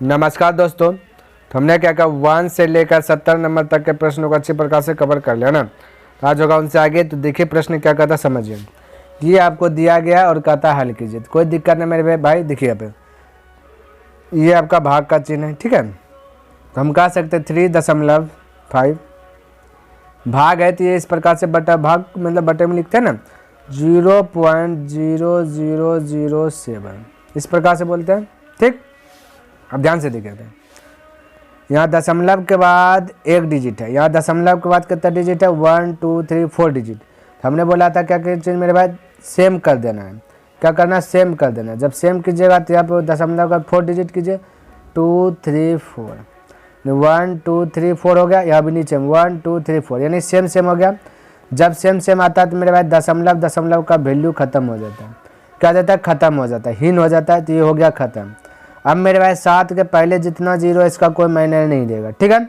नमस्कार दोस्तों, तो हमने क्या कहा 1 से लेकर 70 नंबर तक के प्रश्नों को अच्छी प्रकार से कवर कर लिया ना। आज होगा उनसे आगे। तो देखिए प्रश्न क्या कहता समझिए। ये आपको दिया गया और कहता हल कीजिए। तो कोई दिक्कत नहीं मेरे भाई। देखिए यहाँ पे ये आपका भाग का चिन्ह है, ठीक है। तो हम कह सकते 3.5 भाग है, तो ये इस प्रकार से बटा भाग मतलब बटे में लिखते हैं ना 0.0007 इस प्रकार से बोलते हैं, ठीक। अब ध्यान से देखिए, यहाँ दशमलव के बाद एक डिजिट है, यहाँ दशमलव के बाद कितना डिजिट है 1 2 3 4 डिजिट। हमने बोला था क्या चीज़ मेरे भाई सेम कर देना है। क्या करना है, सेम कर देना है। जब सेम कीजिएगा तो यहाँ पे दशमलव का 4 डिजिट कीजिए 2 3 4 1 2 3 4 हो गया। यहाँ भी नीचे 1 2 3 4 यानी सेम सेम हो गया। जब सेम सेम आता है तो मेरे भाई दशमलव दशमलव का वैल्यू खत्म हो जाता है। क्या जाता है, खत्म हो जाता है, हीन हो जाता है। तो ये हो गया खत्म। अब मेरे भाई 7 के पहले जितना जीरो इसका कोई मायने नहीं देगा, ठीक है।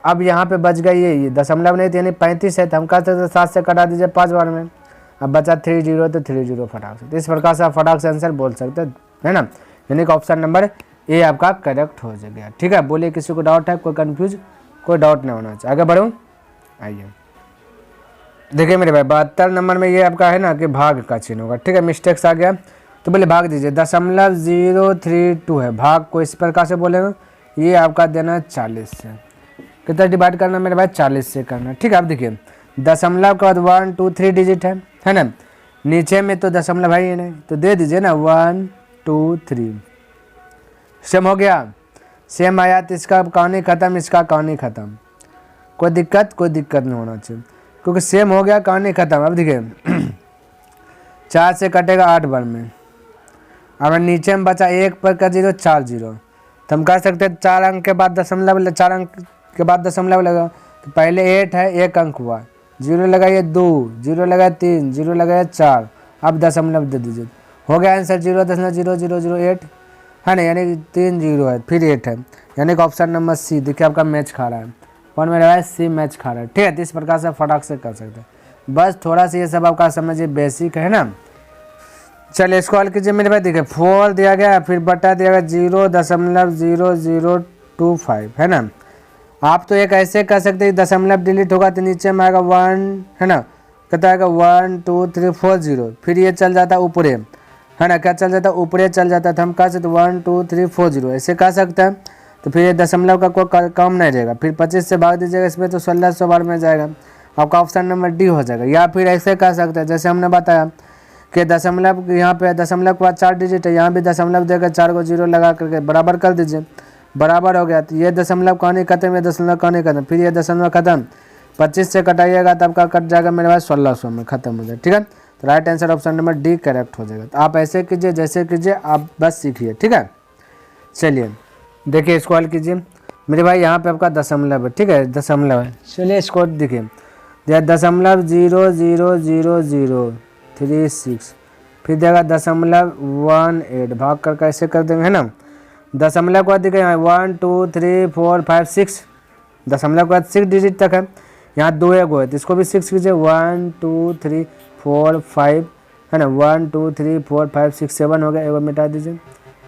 अब यहाँ पे बच गई ये दशमलव नहीं, तो यानी 35 है। तो हम कहते हैं 7 से कटा दीजिए 5 बार में। अब बचा 3 0 तो 3 0 फटाक से। तो इस प्रकार से आप फटाक से आंसर बोल सकते है ना। यानी कि ऑप्शन नंबर ए आपका करेक्ट हो गया, ठीक है। बोलिए किसी को डाउट है, कोई कंफ्यूज, कोई डाउट नहीं होना चाहिए। आगे बढ़ूँ, आइए देखिए मेरे भाई 72 नंबर में ये आपका है ना कि भाग का चिन्ह होगा, ठीक है। मिस्टेक्स आ गया तो बोले भाग दीजिए। 0.032 है, भाग को इस प्रकार से बोलेगा। ये आपका देना 40 से। कितना डिवाइड करना मेरे भाई 40 से करना, ठीक है। अब देखिए दशमलव के बाद 1 2 3 डिजिट है ना। नीचे में तो दशमलव है ही नहीं, तो दे दीजिए ना 1 2 3। सेम हो गया, सेम आया तो इसका कहानी खत्म, इसका कहानी खत्म। कोई दिक्कत नहीं होना चाहिए, क्योंकि सेम हो गया, कहानी खत्म। अब देखिए 4 से कटेगा 8 बार में। अब नीचे में बचा 1 पर कर 0 4 0। तो हम कह सकते हैं 4 अंक के बाद दशमलव, 4 अंक के बाद दशमलव लगा। तो पहले 8 है, 1 अंक हुआ, 0 लगाइए 2, 0 लगाए 3, 0 लगाए 4। अब दशमलव दे दीजिए, हो गया आंसर 0.0008 है ना। यानी 3 0 है, फिर 8 है, यानी कि ऑप्शन नंबर सी। देखिए आपका मैच खा रहा है, कौन मेरा है, सी मैच खा रहा है, ठीक है। तो इस प्रकार से फटाक से कर सकते हैं। बस थोड़ा सा ये सब आपका समझिए बेसिक है ना। चलिए इसको हल कीजिए मेरे भाई। देखिए 4 दिया गया, फिर बटा दिया गया 0.0025 है ना। आप तो एक ऐसे कर सकते हैं, दशमलव डिलीट होगा तो नीचे में आएगा 1 है ना। कितना आएगा 1 2 3 4 0। फिर ये चल जाता ऊपरे है ना। क्या चल जाता ऊपरे चल जाता था। हम कह सकते 1 2 3 4 0 ऐसे कह सकते हैं। तो फिर ये दशमलव का कोई काम नहीं रहेगा। फिर 25 से भाग दीजिएगा इसमें तो 1600 बार में जाएगा। आपका ऑप्शन नंबर डी हो जाएगा। या फिर ऐसे कह सकते हैं जैसे हमने बताया कि दशमलव यहाँ पे दशमलव के बाद 4 डिजिट है, यहाँ भी दशमलव देकर 4 को 0 लगा करके बराबर कर दीजिए, बराबर हो गया। तो ये दशमलव कहानी खत्म, ये दशमलव कहानी खत्म, फिर ये दशमलव खत्म। 25 से कटाइएगा तो आपका कट जाएगा मेरे पास 1600 में खत्म हो जाए, ठीक है। तो right answer option number D correct हो जाएगा। तो आप ऐसे कीजिए जैसे कीजिए, आप बस सीखिए, ठीक है। चलिए देखिए इसको हल कीजिए मेरे भाई। यहाँ पे आपका दशमलव है, ठीक है, दशमलव है। चलिए इसको देखिए 0.000036, फिर देगा 0.18 भाग कर कैसे कर देंगे है ना। दशमलव के बाद देखिए 1 2 3 4 5 6, दशमलव के बाद 6 डिजिट तक है। यहाँ 2 एगो है तो इसको भी 6 कीजिए 1 2 3 4 5 है ना। 1 2 3 4 5 6 7 हो गया। एगो मिटा दीजिए,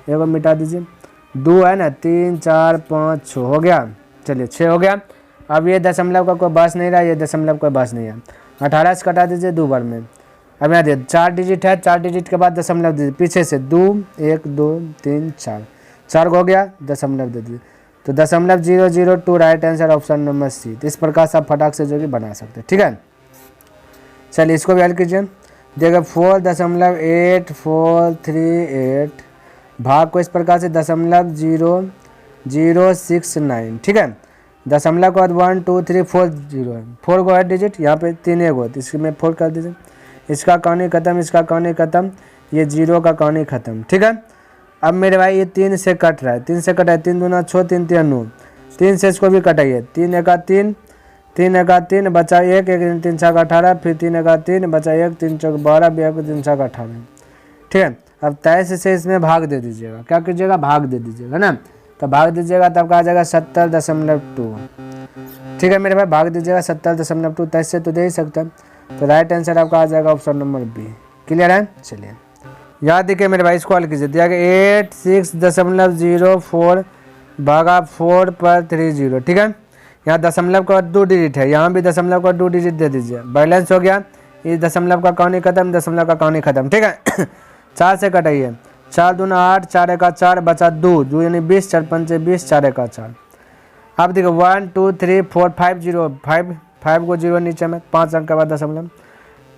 एगो मिटा दीजिए। 2 है ना, 3 4 5 6 हो गया। चलिए 6 हो गया। अब ये दशमलव का कोई बस नहीं रहा, ये दशमलव कोई बस नहीं है। 18 से कटा दीजिए 2 बार में। अब यहाँ देखिए 4 डिजिट है, 4 डिजिट के बाद दशमलव दीजिए पीछे से 2 1 2 3 4 4 हो गया, दशमलव दे दीजिए। तो 0.002 right answer option number C. तो इस प्रकार से आप फटाक से जो कि बना सकते हैं, ठीक है। चलिए इसको भी हल कीजिए। देखिए 4.8438 भाग को इस प्रकार से 0.0069, ठीक है। दशमलव के बाद 1 2 3 4 0 है, 4 गो है डिजिट, यहाँ पे 3 एगो है तो इसमें 4 कर दीजिए। इसका कहानी खत्म, इसका कहानी खत्म, ये 0 का कहानी खत्म, ठीक है। अब मेरे भाई ये 3 से कट रहा है, 3 से कटा है, 3 दूना 6 3 3 9, 3 से इसको भी कटाइए। 3 एका 3, 3 एका 3 बचा 1, 1 3 6 18, फिर 3 एका 3 बचा 1 3 4 12, 3 6 18, ठीक है। अब 23 से इसमें भाग दे दीजिएगा। क्या कीजिएगा, भाग दे दीजिएगा ना। तो भाग दीजिएगा तब आ जाएगा 70.2, ठीक है मेरे भाई। भाग दीजिएगा 70.2, 23 से तो दे ही सकता है। तो राइट आंसर आपका आ जाएगा ऑप्शन नंबर बी। क्लियर है। चलिए याद देखिए मेरे भाई, इसको हल कीजिए। दिया गया 86.04 भागा 4 पर 3 0, ठीक है। यहाँ दशमलव का 2 डिजिट है, यहाँ भी दशमलव का 2 डिजिट दे दीजिए, बैलेंस हो गया। ये दशमलव का कौन ही खत्म, दशमलव का कौन ही खत्म, ठीक है। 4 से कटाइए, 4 दूना 8, 4 एका 4, बचा 2, 2 यानी 20, 4 पंचे 20, 4 एका 4। अब देखो 1 2 3 4 5 0, 5 को 0 नीचे में, 5 अंक के बाद दशमलव,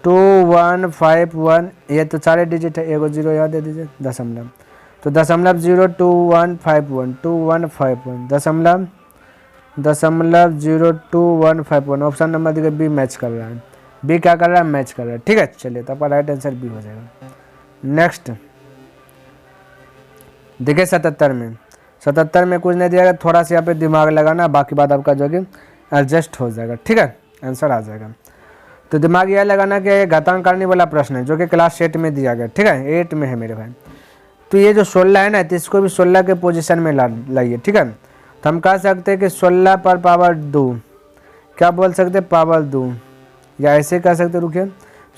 2 1 5 1, ये तो 4 डिजिट है, एगो 0 यहाँ दे दीजिए, दशमलव। तो दशमलव 0 2 1 5 1, 2 1 5 1, दशमलव 0 2 1 5 1। ऑप्शन नंबर देखिए बी मैच कर रहा है, बी क्या कर रहा है, मैच कर रहा है, ठीक है। चलिए तो आपका राइट आंसर बी हो जाएगा। नेक्स्ट देखिए 77 में कुछ नहीं दिया गया, थोड़ा सा यहाँ पे दिमाग लगाना, बाकी बात आपका जो कि एडजस्ट हो जाएगा, ठीक है, आंसर आ जाएगा। तो दिमाग यह लगाना कि घातांक करने वाला प्रश्न है जो कि क्लास 8 में दिया गया, ठीक है, 8 में है मेरे भाई। तो ये जो 16 है ना, तो इसको भी 16 के पोजीशन में लाइए, ठीक है। तो हम कह सकते हैं कि 16 पर पावर 2, क्या बोल सकते हैं, पावर 2, या ऐसे कह सकते, रुकिए,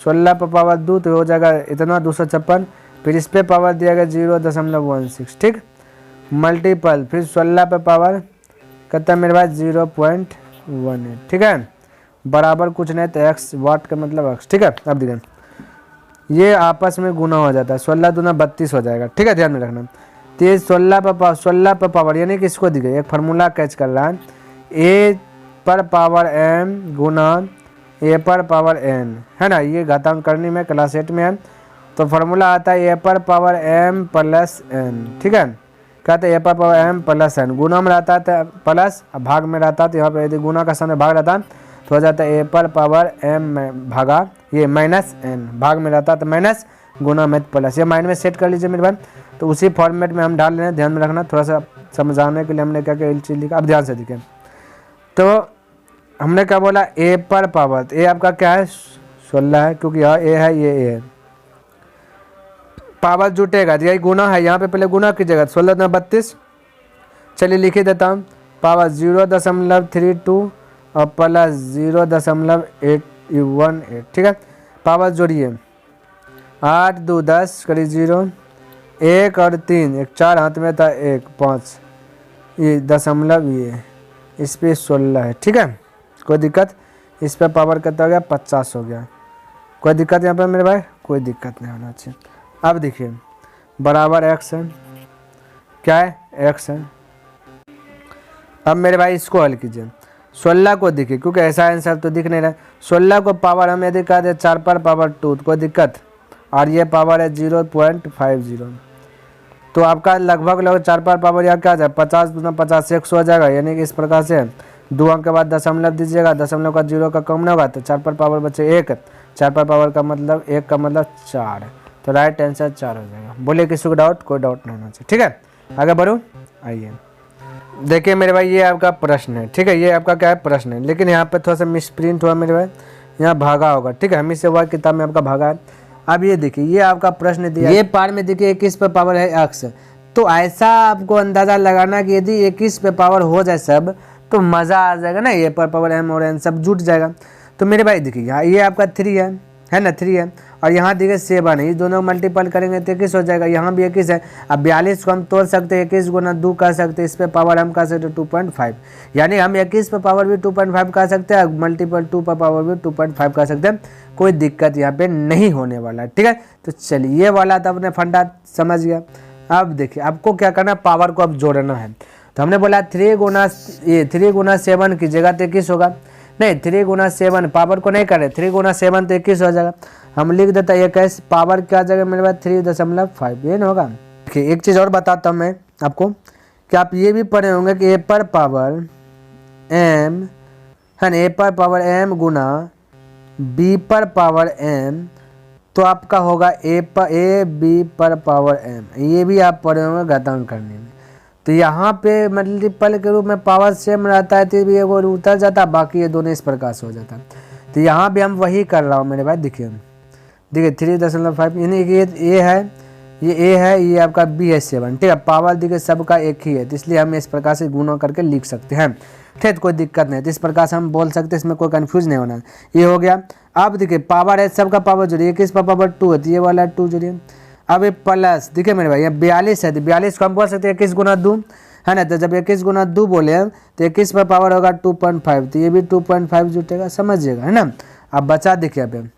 16 पर पावर 2 तो हो जाएगा इतना 256, फिर इस पर पावर दिया गया 0.16, ठीक, मल्टीपल, फिर 16 पे पावर कितना मेरे पास 0.18, ठीक है, बराबर कुछ नहीं तो x, वाट का मतलब x, ठीक है। अब देखिए ये आपस में गुना हो जाता है, 16 दूना 32 हो जाएगा, ठीक है, ध्यान में रखना। तो ये 16 पर पावर यानी कि इसको दिखे एक फार्मूला कैच कर रहा है, a पर पावर m गुना a पर पावर n, है ना, ये घातांक करने में क्लास 8 में है। तो फार्मूला आता है a पर पावर m प्लस n, ठीक है, कहते हैं a पर पावर m प्लस n, गुना में रहता है प्लस, भाग में रहता है, तो यहाँ पे यदि गुना का समय भाग रहता है तो हो जाता है a पर पावर m भागा ये माइनस n, भाग में रहता है तो माइनस, गुना में प्लस, ये माइंड में सेट कर लीजिए मेरे भाई। तो उसी फॉर्मेट में हम डाल रहे हैं, ध्यान में रखना, थोड़ा सा समझाने के लिए हमने क्या क्या चीज़ लिखा, अब ध्यान से देखें। तो हमने क्या बोला, a पर पावर, a आपका क्या है 16 है, क्योंकि यहाँ a है, ये a है, पावर जुटेगा तो यही गुना है, यहाँ पे पहले गुना कीजिएगा, 16 दूना 32, चलिए लिख ही देता हूँ, पावर 0.32 और प्लस 0.818, ठीक है, पावर जोड़िए, 8 2 10 करीब 0, 1 और 3, 1 4 हाथ में था, 1 5, ये दशमलव, ये इस पर 16 है, ठीक है, कोई दिक्कत, इस पर पावर कितना हो गया 50 हो गया, कोई दिक्कत यहाँ पर मेरे भाई, कोई दिक्कत नहीं होना चाहिए। अब देखिए बराबर x है, क्या है x है। अब मेरे भाई इसको हल कीजिए, 16 को देखिए, क्योंकि ऐसा आंसर तो दिख नहीं रहा है, 16 को पावर हमें यदि कह दे 4 पर पावर 2 तो कोई दिक्कत, और ये पावर है 0.50, तो आपका लगभग 4 पर पावर यहाँ क्या जाए 50 दूना 50 100 हो जाएगा, यानी कि इस प्रकार से 2 अंक के बाद दशमलव दीजिएगा, दशमलव का 0 का कम नहीं होगा, तो 4 पर पावर बचे 1, 4 पर पावर का मतलब 1 का मतलब 4, तो राइट आंसर 4 हो जाएगा। बोले किसी को डाउट, कोई डाउट नहीं होना चाहिए, ठीक है, आगे बढ़ो। आइए देखिए मेरे भाई ये आपका प्रश्न है, ठीक है, ये आपका क्या है प्रश्न है, लेकिन यहाँ पे थोड़ा सा मिसप्रिंट हुआ मेरे भाई, यहाँ भागा होगा, ठीक है, हमें से हुआ किताब में आपका भागा है। अब ये देखिए ये आपका प्रश्न दिया, ये पार में देखिए 21 पे पावर है x, तो ऐसा आपको अंदाजा लगाना कि यदि 21 पे पावर हो जाए सब तो मज़ा आ जाएगा ना, ये पर पावर m और n सब जुट जाएगा। तो मेरे भाई देखिए यहाँ ये आपका 3 है ना, 3 है, और यहाँ देखिए 7 है, ये दोनों मल्टीपल करेंगे तो 21 हो जाएगा, यहाँ भी 21 है। अब 42 को हम तोड़ सकते हैं, 21 गुना 2 कह सकते हैं, इस पे पावर हम कह सकते हैं 2.5, यानी हम 21 पे पावर भी 2.5 कह सकते हैं, मल्टीपल 2 पर पावर भी 2.5 कह सकते हैं, कोई दिक्कत यहाँ पे नहीं होने वाला है, ठीक है। तो चलिए ये वाला तो अपने फंडा समझ गया। अब देखिए आपको क्या करना है, पावर को अब जोड़ना है। तो हमने बोला 3 गुना 7 की जगह तो 21 होगा, नहीं 3 गुना 7 पावर को नहीं करें, 3 गुना 7 तो 21 हो जाएगा, हम लिख देता है 21, पावर क्या जगह मेरे पास 3.5, ये ना होगा। देखिए एक चीज़ और बताता हूँ मैं आपको कि आप ये भी पढ़े होंगे कि a पर पावर m है ना, a पर पावर m गुना b पर पावर m, तो आपका होगा a b पर पावर m, ये भी आप पढ़े होंगे घातांक करने में। तो यहाँ पे मल्टीपल के रूप में पावर सेम रहता है, तो भी एगो उतर जाता है, बाकी ये दोनों इस प्रकार से हो जाता है। तो यहाँ भी हम वही कर रहा हूँ मेरे भाई, देखिए 3.5, यानी कि ये a है, ये आपका b है 7, ठीक है, पावर देखिए सबका एक ही है, तो इसलिए हम इस प्रकार से गुना करके लिख सकते हैं, ठीक, कोई दिक्कत नहीं। तो इस प्रकार से हम बोल सकते हैं, इसमें कोई कन्फ्यूज नहीं होना, ये हो गया। अब देखिए पावर है सबका पावर जोड़िए, 21 पर पावर 2 है, तो ये वाला 2 जोड़िए। अब ये प्लस देखिए मेरे भाई, ये 42 है, तो 42 को हम बोल सकते हैं 21 गुना 2, है ना। तो जब 21 गुना 2 बोले तो 21 पर पावर होगा 2.5, तो ये भी 2.5 जुटेगा, समझिएगा, है ना। अब बचा देखिए अब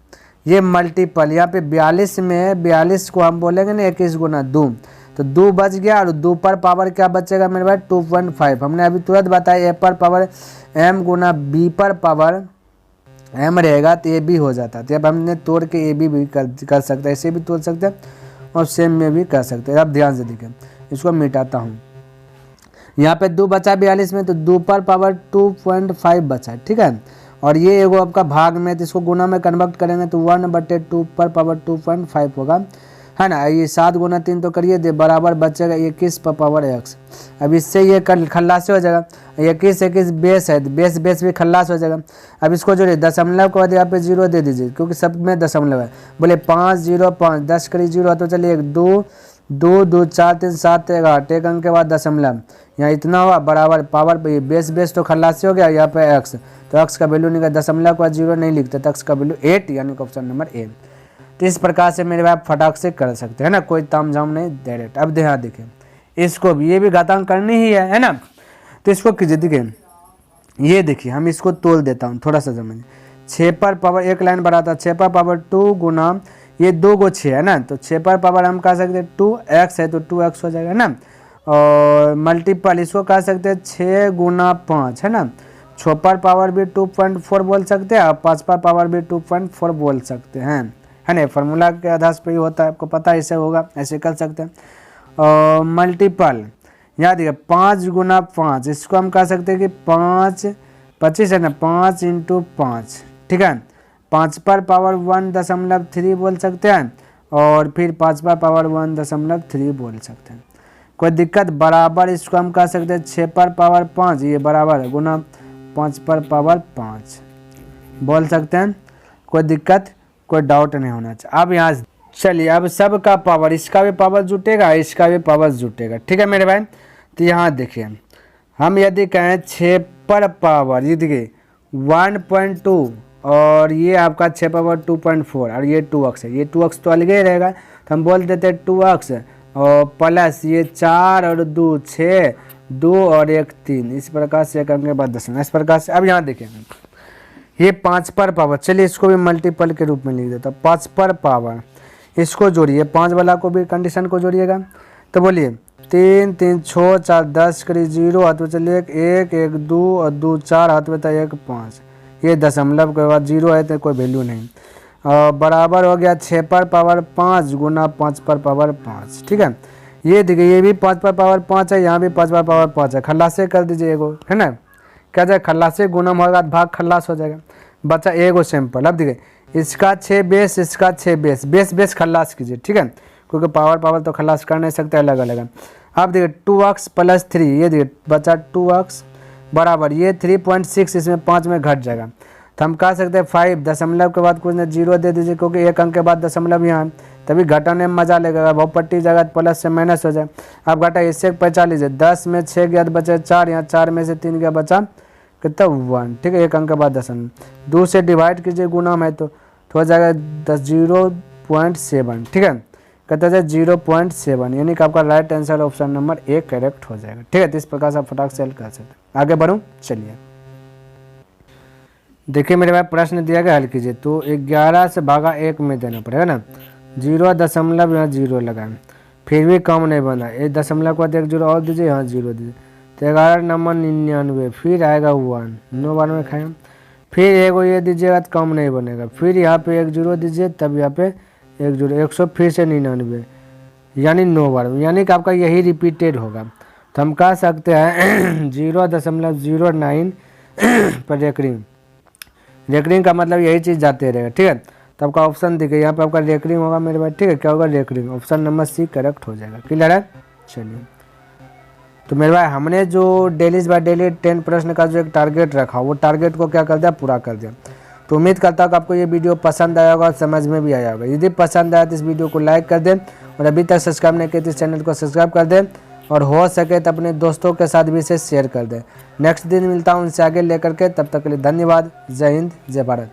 ये मल्टीपल, यहाँ पे 42 में 42 को हम बोलेंगे ना 21 गुना 2, तो 2 बच गया और 2 पर पावर क्या बचेगा मेरे भाई 2.5। हमने अभी तुरंत बताया a पर पावर m गुना b पर पावर m रहेगा तो ये भी हो जाता है। तो अब हमने तोड़ के ये भी कर सकते हैं, ऐसे भी तोड़ सकते हैं और सेम में भी कर सकते हैं। अब ध्यान से देखिए, इसको मिटाता हूँ। यहाँ पे 2 बचा 42 में, तो 2 पर पावर 2.5 बचा, ठीक है। और ये एगो आपका भाग में, तो इसको गुना में कन्वर्ट करेंगे तो 1/2 पर पावर 2.5 होगा, है ना। ये 7 गुना 3 तो करिए दे, बराबर बचेगा 21 पर पावर x। अब इससे ये खल्लास हो जाएगा, 21 बेस है, बेस भी खल्लास हो जाएगा। अब इसको जोड़िए, दशमलव के बाद यहाँ पे 0 दे दीजिए, क्योंकि सब में दशमलव है। बोले 5 0 5 10 करी 0, तो चलिए 1 2 2 2 4 3 7 8, एक अंक के बाद दशमलव, यहाँ इतना हुआ बराबर पावर पे बेस तो खल्लासी हो गया, यहाँ पे x, तो x का वैल्यू निकला, दशमलव के बाद 0 नहीं लिखते तो x का वैल्यू 8, यानी कि ऑप्शन नंबर ए। तो इस प्रकार से मेरे भाई फटाक से कर सकते हैं ना, कोई तामझाम नहीं, डायरेक्ट। अब ध्यान देखिए, इसको भी ये भी घातांक करनी ही है ना। तो इसको कीजिए, देखिए ये देखिए, हम इसको तोल देता हूँ, थोड़ा सा समझिए। 6 पर पावर एक लाइन बढ़ाता, 6 पर पावर 2 गुना ये 2 को 6 है ना, तो 6 पर पावर हम कह सकते हैं 2x है, तो 2x हो जाएगा ना। और मल्टीपल इसको कह सकते हैं 6 गुना 5, है ना। 6 पर पावर भी 2.4 बोल सकते हैं और 5 पर पावर भी 2.4 बोल सकते हैं, है ना। फार्मूला के आधार पर ही होता है, आपको पता है, ऐसे होगा, ऐसे कर सकते हैं। और मल्टीपल याद रखिए 5 गुना 5, इसको हम कह सकते हैं कि 5 25 है ना, 5 × 5, ठीक है। 5 पर पावर 1.3 बोल सकते हैं और फिर 5 पर पावर 1.3 बोल सकते हैं, कोई दिक्कत। बराबर इसको हम कह सकते हैं 6 पर पावर 5, ये बराबर है गुना 5 पर पावर 5 बोल सकते हैं, कोई दिक्कत, कोई डाउट नहीं होना चाहिए। अब यहाँ चलिए, अब सब का पावर, इसका भी पावर जुटेगा, इसका भी पावर जुटेगा, ठीक है मेरे भाई। तो यहाँ देखिए, हम यदि कहें 6 पर पावर, ये देखिए 1.2 और ये आपका 6 पावर 2.4 और ये 2x है, ये 2x तो अलग ही रहेगा, तो हम बोल देते हैं 2x और प्लस ये 4 और 2 6, 2 और 1 3, इस प्रकार से एक अंक के बाद दशमलव, इस प्रकार से। अब यहाँ देखिए, ये 5 पर पावर, चलिए इसको भी मल्टीपल के रूप में लिख देता हूँ। 5 पर पावर, इसको जोड़िए, 5 वाला को भी कंडीशन को जोड़िएगा, तो बोलिए 3 3 6 4 10 करी 0 हाथ में चलिए 1 1 2 और 2 4 हाथ में था 1 5, ये दशमलव के बाद 0 है तो कोई वैल्यू नहीं, और बराबर हो गया 6 पर पावर 5 गुना 5 पर पावर 5, ठीक है। ये देखिए, ये भी 5 पर पावर 5 है, यहाँ भी 5 पर पावर 5 है, खल्लासे कर दीजिए एगो, है ना। क्या जाए, खल्लासे गुणम होगा, भाग खल्लास हो जाएगा, बचा एगो सिंपल। अब देखिए, इसका 6 बेस, इसका 6 बेस खल्लास कीजिए, ठीक है, क्योंकि पावर तो खल्लास कर नहीं सकते, अलग अलग है। अब देखिए 2x + 3, ये देखिए बचा 2x बराबर ये 3.6, इसमें 5 में घट जाएगा, तो हम कह सकते हैं 5, दशमलव के बाद कुछ ना 0 दे दीजिए, क्योंकि एक अंक के बाद दशमलव यहाँ, तभी घटाने में मजा लगेगा, बहुपट्टी जगह प्लस से माइनस हो जाए। अब घटा, इससे पहचान लीजिए, 10 में 6 गया तो बचे 4, यहाँ 4 में से 3 गया बचा कितना 1, ठीक है, एक अंक के बाद दशमलव, 2 से डिवाइड कीजिए, गुना में तो हो जाएगा 0.7, ठीक है, कहते हैं 0.7, यानी कि आपका right answer option number A correct हो जाएगा, ठीक है। तो इस प्रकार से आप फटाक से हल कर सकते हैं। आगे बढ़ूँ, चलिए देखिए मेरे भाई, प्रश्न दिया गया, हल कीजिए। तो 11 से भागा 1 में देना पड़ेगा ना, 0 यहाँ 0 लगाएं, फिर भी कम नहीं बना, एक दशमलव के बाद 1 0 और दीजिए, यहाँ 0 दीजिए, तो 11 नंबर 99, फिर आएगा 1, 9 बार में खाएँ, फिर एगो ये दीजिएगा तो कम नहीं बनेगा, फिर यहाँ पे 1 0 दीजिए, तब यहाँ पे 1 0 100, फिर से 99, यानी 9 बार, यानी कि आपका यही रिपीटेड होगा। तो हम कह सकते हैं 0.09 पर रेकरिंग का मतलब यही चीज़ जाते रहेगा, ठीक है। तो आपका ऑप्शन देखिए, यहाँ पे आपका रेकरिंग होगा मेरे भाई, ठीक है, क्या होगा recurring, option number C correct हो जाएगा, क्लियर है। चलिए, तो मेरे भाई हमने जो डेलीज बाय डेली 10 प्रश्न का जो एक टारगेट रखा, वो टारगेट को क्या कर दिया, पूरा कर दिया। तो उम्मीद करता हूँ कि आपको ये वीडियो पसंद आया होगा और समझ में भी आया होगा। यदि पसंद आया तो इस वीडियो को लाइक कर दें, और अभी तक सब्सक्राइब नहीं किया तो इस चैनल को सब्सक्राइब कर दें, और हो सके तो अपने दोस्तों के साथ भी इसे शेयर कर दें। नेक्स्ट दिन मिलता हूँ उनसे आगे लेकर के, तब तक के लिए धन्यवाद। जय हिंद, जय भारत।